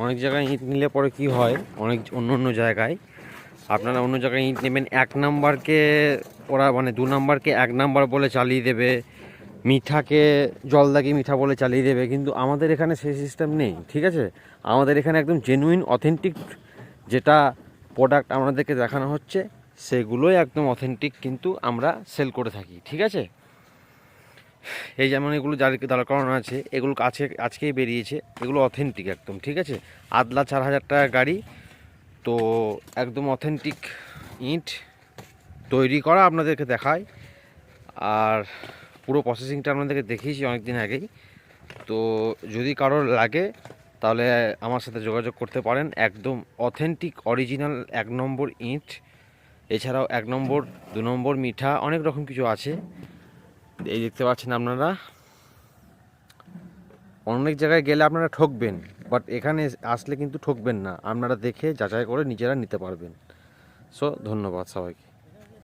অনেক জায়গায় ইট নিলে পরে কি হয়, অনেক অন্য জায়গায় আপনারা অন্য জায়গায় ইট নেবেন, 1 নাম্বারকে ওরা মানে 2 নাম্বারকে 1 নাম্বার বলে চালিয়ে দেবে, মিঠাকে জলদাগি মিঠা বলে চালিয়ে দেবে। কিন্তু আমাদের এখানে সেই সিস্টেম নেই, ঠিক আছে। আমাদের এখানে একদম জেনুইন অথেন্টিক যেটা প্রোডাক্ট আমাদেরকে দেখানো হচ্ছে সেগুলোই একদম অথেন্টিক কিন্তু আমরা সেল করে থাকি, ঠিক আছে। এই যেমন এগুলো যাদেরকে দাঁড় করানো আছে, এগুলো আজকেই বেরিয়েছে, এগুলো অথেন্টিক একদম, ঠিক আছে। আদলা 4,000 টাকা গাড়ি, তো একদম অথেন্টিক ইট তৈরি করা আপনাদেরকে দেখায়। আর পুরো প্রসেসিংটা আপনাদেরকে দেখিয়েছি অনেক দিন আগেই। তো যদি কারোর লাগে তাহলে আমার সাথে যোগাযোগ করতে পারেন। একদম অথেন্টিক অরিজিনাল 1 নম্বর ইট, এছাড়াও 1 নম্বর 2 নম্বর মিঠা অনেক রকম কিছু আছে। এই দেখতে পাচ্ছেন আপনারা, অনেক জায়গায় গেলে আপনারা ঠকবেন, বাট এখানে আসলে কিন্তু ঠকবেন না, আপনারা দেখে যাচাই করে নিজেরা নিতে পারবেন। সো ধন্যবাদ সবাইকে।